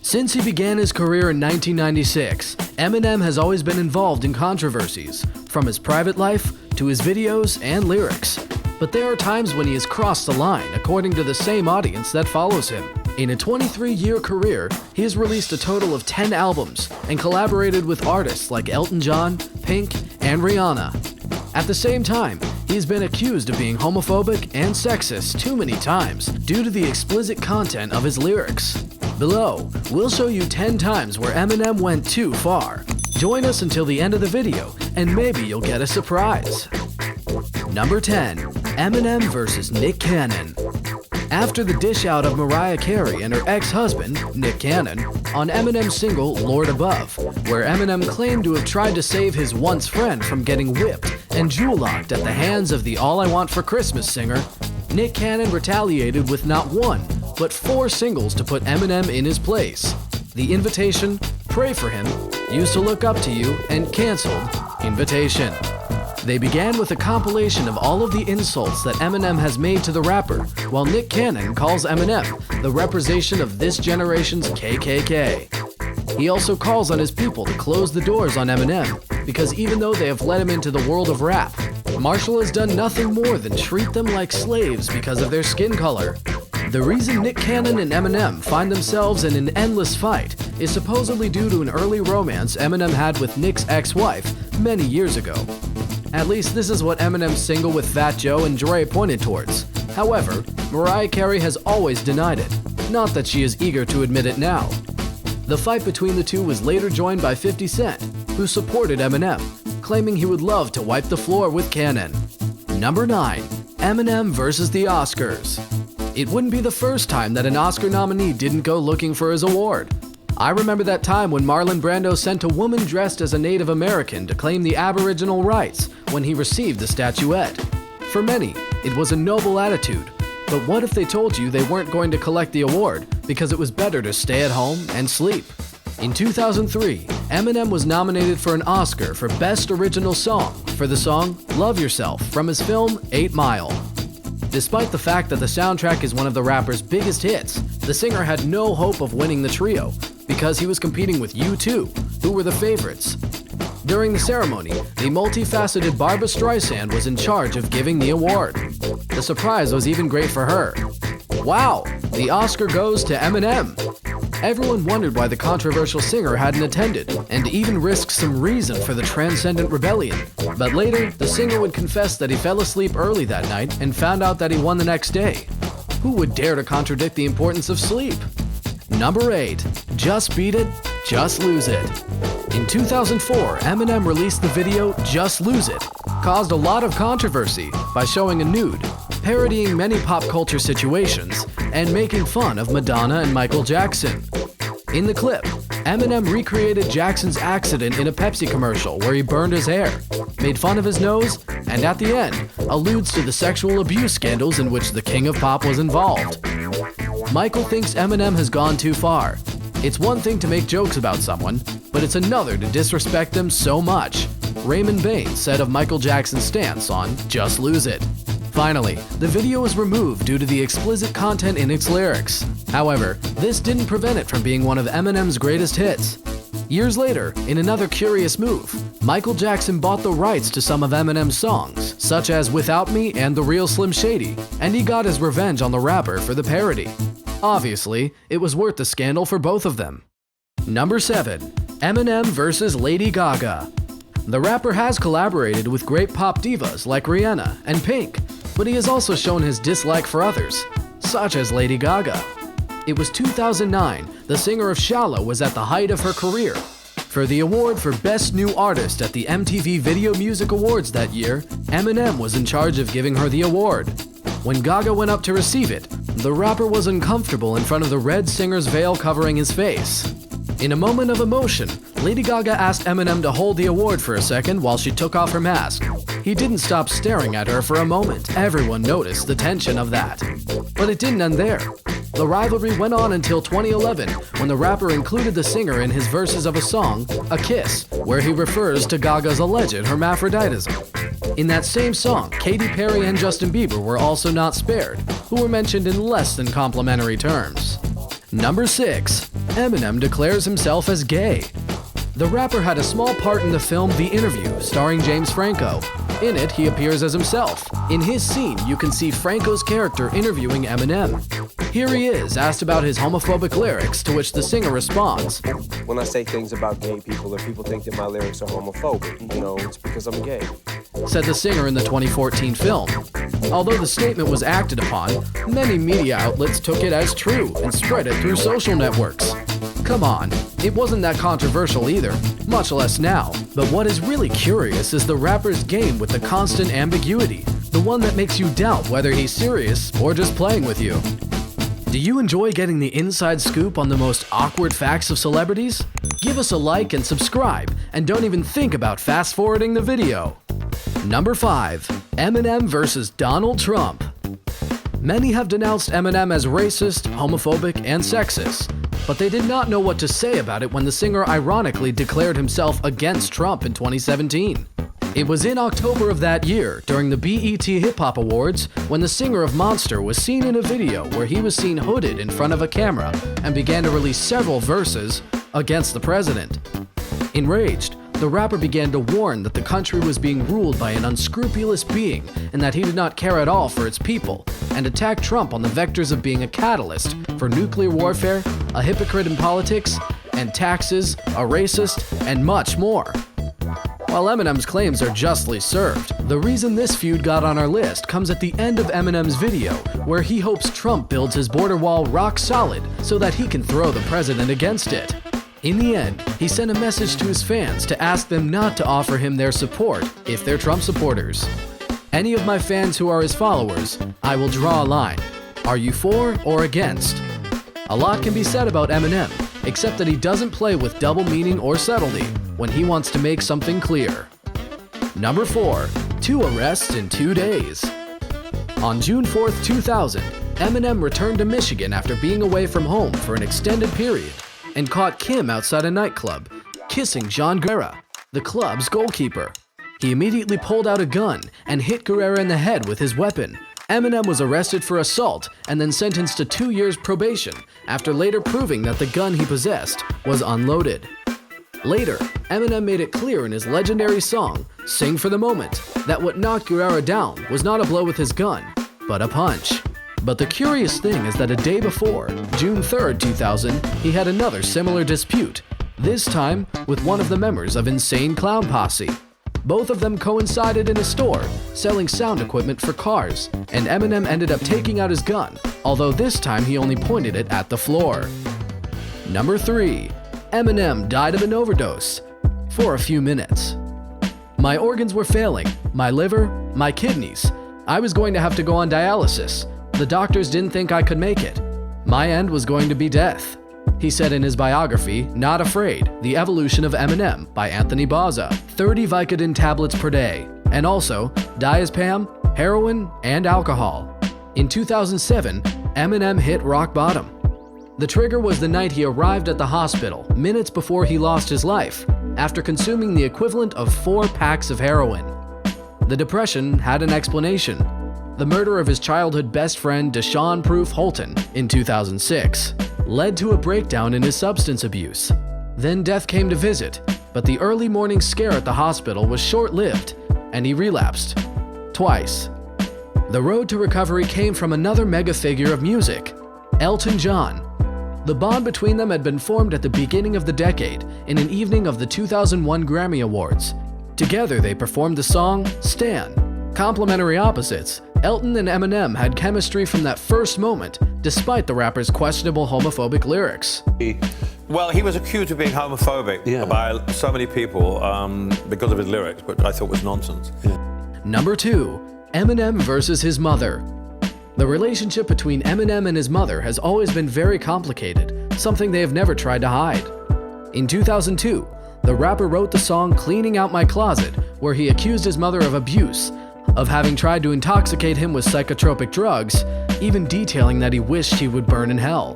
Since he began his career in 1996, Eminem has always been involved in controversies, from his private life to his videos and lyrics. But there are times when he has crossed the line, according to the same audience that follows him. In a 23-year career, he has released a total of 10 albums and collaborated with artists like Elton John, Pink, and Rihanna. At the same time, he has been accused of being homophobic and sexist too many times due to the explicit content of his lyrics. Below, we'll show you 10 times where Eminem went too far. Join us until the end of the video, and maybe you'll get a surprise. Number 10. Eminem vs. Nick Cannon. After the dish out of Mariah Carey and her ex-husband, Nick Cannon, on Eminem's single Lord Above, where Eminem claimed to have tried to save his once friend from getting whipped and jewel-locked at the hands of the All I Want for Christmas singer, Nick Cannon retaliated with not one, but 4 singles to put Eminem in his place. The Invitation, Pray for Him, Used to Look Up to You, and canceled Invitation. They began with a compilation of all of the insults that Eminem has made to the rapper, while Nick Cannon calls Eminem the representation of this generation's KKK. He also calls on his people to close the doors on Eminem, because even though they have let him into the world of rap, Marshall has done nothing more than treat them like slaves because of their skin color. The reason Nick Cannon and Eminem find themselves in an endless fight is supposedly due to an early romance Eminem had with Nick's ex-wife many years ago. At least this is what Eminem's single with Fat Joe and Dre pointed towards. However, Mariah Carey has always denied it, not that she is eager to admit it now. The fight between the two was later joined by 50 Cent, who supported Eminem, claiming he would love to wipe the floor with Cannon. Number 9. Eminem vs. the Oscars. It wouldn't be the first time that an Oscar nominee didn't go looking for his award. I remember that time when Marlon Brando sent a woman dressed as a Native American to claim the Aboriginal rights when he received the statuette. For many, it was a noble attitude. But what if they told you they weren't going to collect the award because it was better to stay at home and sleep? In 2003, Eminem was nominated for an Oscar for Best Original Song for the song Love Yourself from his film 8 Mile. Despite the fact that the soundtrack is one of the rapper's biggest hits, the singer had no hope of winning the trio because he was competing with U2, who were the favorites. During the ceremony, the multifaceted Barbra Streisand was in charge of giving the award. The surprise was even great for her. Wow, the Oscar goes to Eminem! Everyone wondered why the controversial singer hadn't attended, and even risked some reason for the transcendent rebellion. But later, the singer would confess that he fell asleep early that night and found out that he won the next day. Who would dare to contradict the importance of sleep? Number 8. Just Beat It, Just Lose It. In 2004, Eminem released the video Just Lose It, caused a lot of controversy by showing a nude, parodying many pop culture situations, and making fun of Madonna and Michael Jackson. In the clip, Eminem recreated Jackson's accident in a Pepsi commercial where he burned his hair, made fun of his nose, and at the end, alludes to the sexual abuse scandals in which the King of Pop was involved. Michael thinks Eminem has gone too far. It's one thing to make jokes about someone, but it's another to disrespect them so much. Raymond Baines said of Michael Jackson's stance on Just Lose It. Finally, the video was removed due to the explicit content in its lyrics. However, this didn't prevent it from being one of Eminem's greatest hits. Years later, in another curious move, Michael Jackson bought the rights to some of Eminem's songs, such as Without Me and The Real Slim Shady, and he got his revenge on the rapper for the parody. Obviously, it was worth the scandal for both of them. Number 7. Eminem vs. Lady Gaga. The rapper has collaborated with great pop divas like Rihanna and Pink, but he has also shown his dislike for others, such as Lady Gaga. It was 2009, the singer of Shallow was at the height of her career. For the award for Best New Artist at the MTV Video Music Awards that year, Eminem was in charge of giving her the award. When Gaga went up to receive it, the rapper was uncomfortable in front of the red singer's veil covering his face. In a moment of emotion, Lady Gaga asked Eminem to hold the award for a second while she took off her mask. He didn't stop staring at her for a moment. Everyone noticed the tension of that. But it didn't end there. The rivalry went on until 2011, when the rapper included the singer in his verses of a song, A Kiss, where he refers to Gaga's alleged hermaphroditism. In that same song, Katy Perry and Justin Bieber were also not spared, who were mentioned in less than complimentary terms. Number 6. Eminem declares himself as gay. The rapper had a small part in the film The Interview, starring James Franco. In it, he appears as himself. In his scene, you can see Franco's character interviewing Eminem. Here he is, asked about his homophobic lyrics, to which the singer responds, "When I say things about gay people, if people think that my lyrics are homophobic, it's because I'm gay," said the singer in the 2014 film. Although the statement was acted upon, many media outlets took it as true and spread it through social networks. Come on, it wasn't that controversial either, much less now. But what is really curious is the rapper's game with the constant ambiguity, the one that makes you doubt whether he's serious or just playing with you. Do you enjoy getting the inside scoop on the most awkward facts of celebrities? Give us a like and subscribe, and don't even think about fast-forwarding the video. Number 5. Eminem versus Donald Trump. Many have denounced Eminem as racist, homophobic, and sexist, but they did not know what to say about it when the singer ironically declared himself against Trump in 2017. It was in October of that year, during the BET Hip Hop Awards, when the singer of Monster was seen in a video where he was seen hooded in front of a camera and began to release several verses against the president. Enraged, the rapper began to warn that the country was being ruled by an unscrupulous being and that he did not care at all for its people, and attacked Trump on the vectors of being a catalyst for nuclear warfare, a hypocrite in politics, and taxes, a racist, and much more. While Eminem's claims are justly served, the reason this feud got on our list comes at the end of Eminem's video, where he hopes Trump builds his border wall rock solid so that he can throw the president against it. In the end, he sent a message to his fans to ask them not to offer him their support if they're Trump supporters. Any of my fans who are his followers, I will draw a line. Are you for or against? A lot can be said about Eminem, except that he doesn't play with double meaning or subtlety when he wants to make something clear. Number 4. 2 arrests in 2 days. On June 4th, 2000, Eminem returned to Michigan after being away from home for an extended period and caught Kim outside a nightclub, kissing John Guerra, the club's goalkeeper. He immediately pulled out a gun and hit Guerrera in the head with his weapon. Eminem was arrested for assault and then sentenced to 2 years probation after later proving that the gun he possessed was unloaded. Later, Eminem made it clear in his legendary song, Sing for the Moment, that what knocked Guerrera down was not a blow with his gun, but a punch. But the curious thing is that a day before, June 3rd, 2000, he had another similar dispute, this time with one of the members of Insane Clown Posse. Both of them coincided in a store, selling sound equipment for cars, and Eminem ended up taking out his gun, although this time he only pointed it at the floor. Number 3. Eminem died of an overdose. For a few minutes. My organs were failing, my liver, my kidneys. I was going to have to go on dialysis. The doctors didn't think I could make it. My end was going to be death. He said in his biography, Not Afraid, The Evolution of Eminem by Anthony Bozza, 30 Vicodin tablets per day, and also diazepam, heroin, and alcohol. In 2007, Eminem hit rock bottom. The trigger was the night he arrived at the hospital, minutes before he lost his life, after consuming the equivalent of 4 packs of heroin. The depression had an explanation. The murder of his childhood best friend Deshaun Proof Holton in 2006 led to a breakdown in his substance abuse. Then death came to visit, but the early morning scare at the hospital was short-lived, and he relapsed. Twice. The road to recovery came from another mega figure of music, Elton John. The bond between them had been formed at the beginning of the decade in an evening of the 2001 Grammy Awards. Together they performed the song Stan. Complementary opposites, Elton and Eminem had chemistry from that first moment, despite the rapper's questionable homophobic lyrics. Well, he was accused of being homophobic by so many people because of his lyrics, which I thought was nonsense. Number 2. Eminem versus his mother. The relationship between Eminem and his mother has always been very complicated, something they have never tried to hide. In 2002, the rapper wrote the song Cleaning Out My Closet, where he accused his mother of abuse, of having tried to intoxicate him with psychotropic drugs, even detailing that he wished he would burn in hell.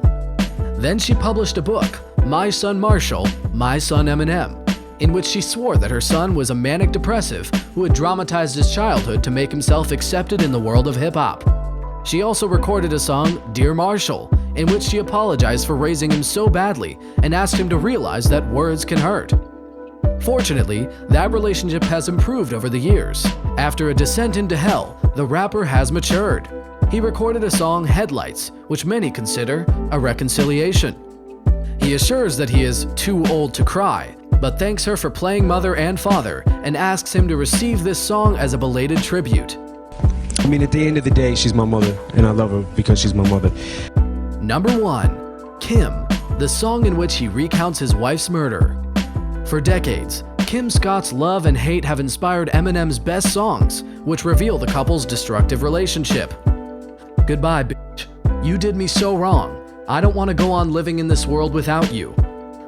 Then she published a book, My Son Marshall, My Son Eminem, in which she swore that her son was a manic depressive who had dramatized his childhood to make himself accepted in the world of hip-hop. She also recorded a song, Dear Marshall, in which she apologized for raising him so badly and asked him to realize that words can hurt. Fortunately, that relationship has improved over the years. After a descent into hell, the rapper has matured. He recorded a song, Headlights, which many consider a reconciliation. He assures that he is too old to cry, but thanks her for playing mother and father and asks him to receive this song as a belated tribute. I mean, at the end of the day, she's my mother, and I love her because she's my mother. Number 1. Kim, the song in which he recounts his wife's murder. For decades, Kim Scott's love and hate have inspired Eminem's best songs, which reveal the couple's destructive relationship. Goodbye, bitch. You did me so wrong. I don't want to go on living in this world without you.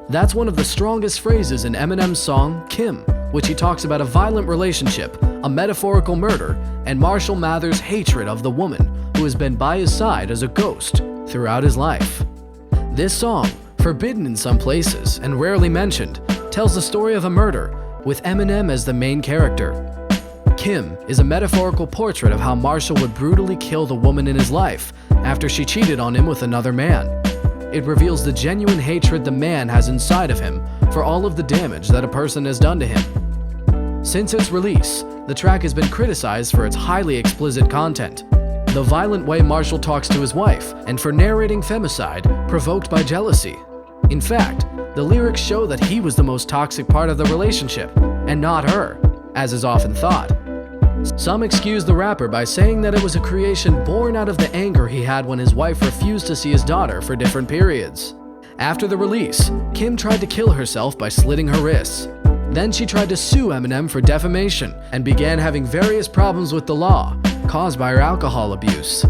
That's one of the strongest phrases in Eminem's song, Kim, which he talks about a violent relationship, a metaphorical murder, and Marshall Mathers' hatred of the woman who has been by his side as a ghost throughout his life. This song, forbidden in some places and rarely mentioned, tells the story of a murder, with Eminem as the main character. Kim is a metaphorical portrait of how Marshall would brutally kill the woman in his life after she cheated on him with another man. It reveals the genuine hatred the man has inside of him for all of the damage that a person has done to him. Since its release, the track has been criticized for its highly explicit content, the violent way Marshall talks to his wife, and for narrating femicide provoked by jealousy. In fact, the lyrics show that he was the most toxic part of the relationship, and not her, as is often thought. Some excuse the rapper by saying that it was a creation born out of the anger he had when his wife refused to see his daughter for different periods. After the release, Kim tried to kill herself by slitting her wrists. Then she tried to sue Eminem for defamation and began having various problems with the law, caused by her alcohol abuse.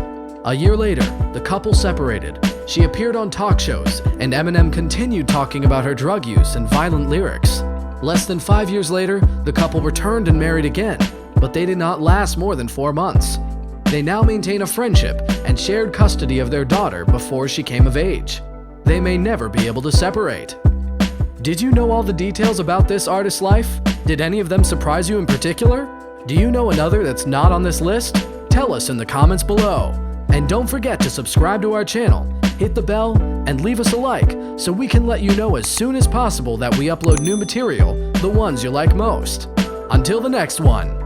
A year later, the couple separated. She appeared on talk shows, and Eminem continued talking about her drug use and violent lyrics. Less than 5 years later, the couple returned and married again, but they did not last more than 4 months. They now maintain a friendship and shared custody of their daughter before she came of age. They may never be able to separate. Did you know all the details about this artist's life? Did any of them surprise you in particular? Do you know another that's not on this list? Tell us in the comments below. And don't forget to subscribe to our channel, hit the bell, and leave us a like so we can let you know as soon as possible that we upload new material, the ones you like most. Until the next one.